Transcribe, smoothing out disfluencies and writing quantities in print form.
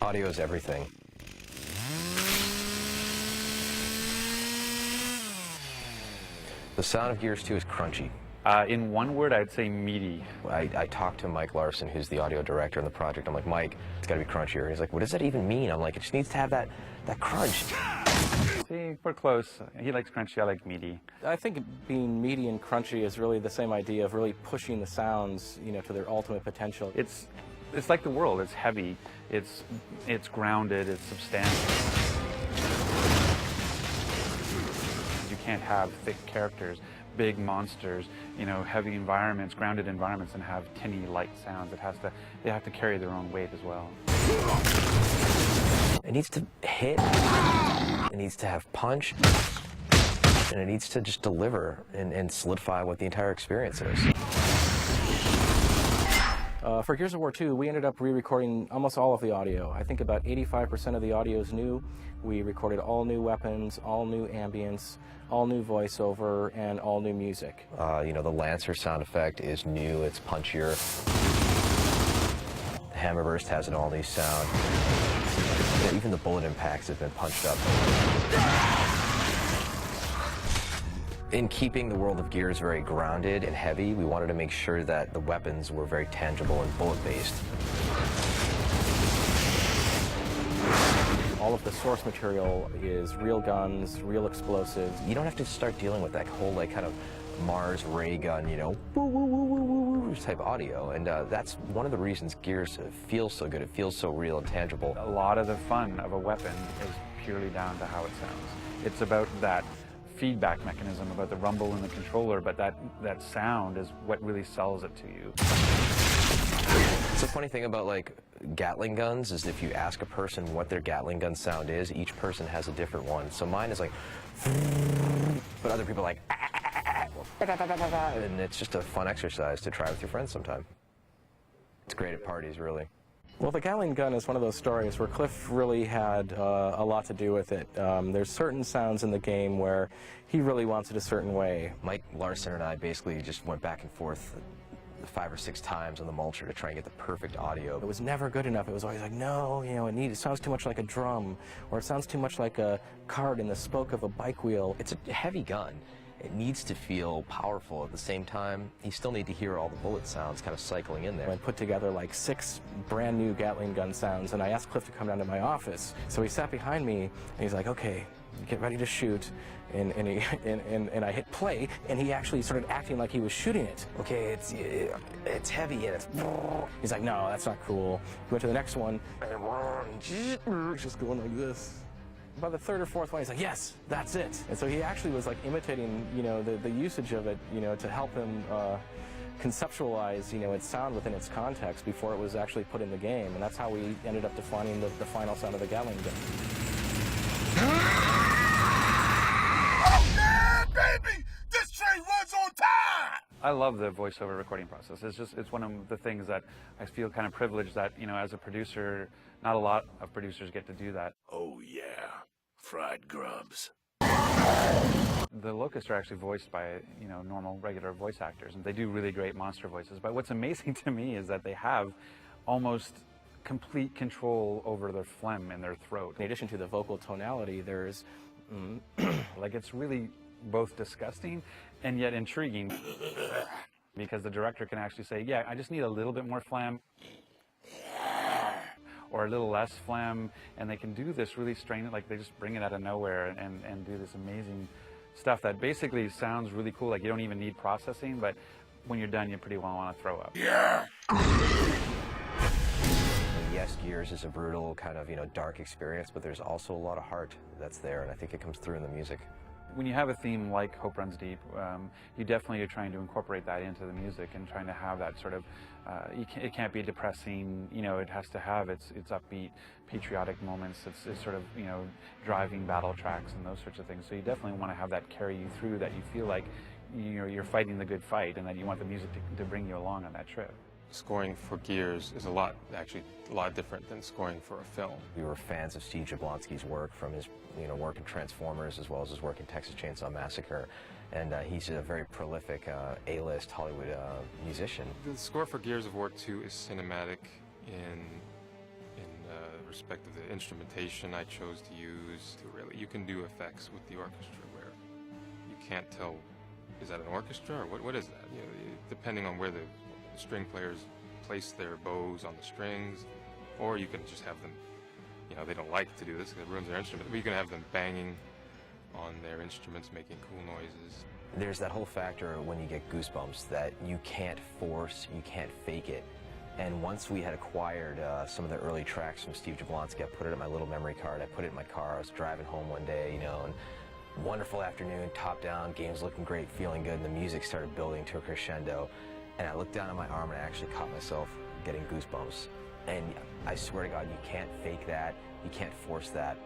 Audio is everything. The sound of Gears 2 is crunchy. In one word, I'd say meaty. I talked to Mike Larson, who's the audio director on the project. I'm like, Mike, it's got to be crunchier. He's like, what does that even mean? I'm like, it just needs to have that crunch. See, we're close. He likes crunchy, I like meaty. I think being meaty and crunchy is really the same idea of really pushing the sounds, to their ultimate potential. It's like the world. It's heavy. It's grounded. It's substantial. You can't have thick characters, big monsters, heavy environments, grounded environments, and have tinny, light sounds. They have to carry their own weight as well. It needs to hit. It needs to have punch. And it needs to just deliver and solidify what the entire experience is. For Gears of War 2, we ended up re-recording almost all of the audio. I think about 85% of the audio is new. We recorded all new weapons, all new ambience, all new voiceover, and all new music. The Lancer sound effect is new, it's punchier. The Hammerburst has an all-new sound. Even the bullet impacts have been punched up. In keeping the world of Gears very grounded and heavy, we wanted to make sure that the weapons were very tangible and bullet-based. All of the source material is real guns, real explosives. You don't have to start dealing with that whole kind of Mars ray gun, woo, woo, woo, woo, woo, woo type audio. And that's one of the reasons Gears feels so good. It feels so real and tangible. A lot of the fun of a weapon is purely down to how it sounds. It's about that feedback mechanism, about the rumble in the controller, but that sound is what really sells it to you. It's the funny thing about Gatling guns is if you ask a person what their Gatling gun sound is, each person has a different one. So mine is but other people are and it's just a fun exercise to try with your friends sometime. It's great at parties, really. Well, the Gatling gun is one of those stories where Cliff really had a lot to do with it. There's certain sounds in the game where he really wants it a certain way. Mike Larson and I basically just went back and forth 5 or 6 times on the Mulcher to try and get the perfect audio. It was never good enough. It was always like, no, it sounds too much like a drum, or it sounds too much like a card in the spoke of a bike wheel. It's a heavy gun. It needs to feel powerful at the same time. You still need to hear all the bullet sounds kind of cycling in there. I put together 6 brand new Gatling gun sounds, and I asked Cliff to come down to my office. So he sat behind me, and he's like, okay, get ready to shoot. And I hit play, and he actually started acting like he was shooting it. Okay, it's heavy, and it's... He's like, no, that's not cool. He went to the next one, and just going like this. By the 3rd or 4th one, he's like, yes, that's it. And so he actually was imitating, the usage of it, to help him conceptualize, its sound within its context before it was actually put in the game. And that's how we ended up defining the final sound of the Gatling gun. Oh, yeah, baby! This train runs on time! I love the voiceover recording process. It's one of the things that I feel kind of privileged that, as a producer, not a lot of producers get to do that. Oh, yeah. Fried grubs. The Locusts are actually voiced by, normal, regular voice actors, and they do really great monster voices. But what's amazing to me is that they have almost complete control over their phlegm in their throat. In addition to the vocal tonality, there's... it's really both disgusting and yet intriguing because the director can actually say, yeah, I just need a little bit more phlegm or a little less phlegm, and they can do this really strange, they just bring it out of nowhere and do this amazing stuff that basically sounds really cool. You don't even need processing, but when you're done, you pretty well want to throw up. Yeah! Yes, Gears is a brutal kind of, dark experience, but there's also a lot of heart that's there, and I think it comes through in the music. When you have a theme like Hope Runs Deep, you definitely are trying to incorporate that into the music and trying to have that sort of, it can't be depressing, it has to have its upbeat, patriotic moments, it's sort of, driving battle tracks and those sorts of things. So you definitely want to have that carry you through, that you feel like you're fighting the good fight and that you want the music to bring you along on that trip. Scoring for Gears is a lot different than scoring for a film. We were fans of Steve Jablonsky's work, from his work in Transformers as well as his work in Texas Chainsaw Massacre, and he's a very prolific A-list Hollywood musician. The score for Gears of War 2 is cinematic in respect of the instrumentation I chose to use. You can do effects with the orchestra where you can't tell, is that an orchestra or what is that? Depending on where the string players place their bows on the strings, or you can just have them, they don't like to do this because it ruins their instrument, but you can have them banging on their instruments, making cool noises. There's that whole factor when you get goosebumps that you can't force, you can't fake it. And once we had acquired some of the early tracks from Steve Jablonsky, I put it in my little memory card. I put it in my car. I was driving home one day, and wonderful afternoon, top down, game's looking great, feeling good, and the music started building to a crescendo. And I looked down at my arm and I actually caught myself getting goosebumps. And I swear to God, you can't fake that. You can't force that.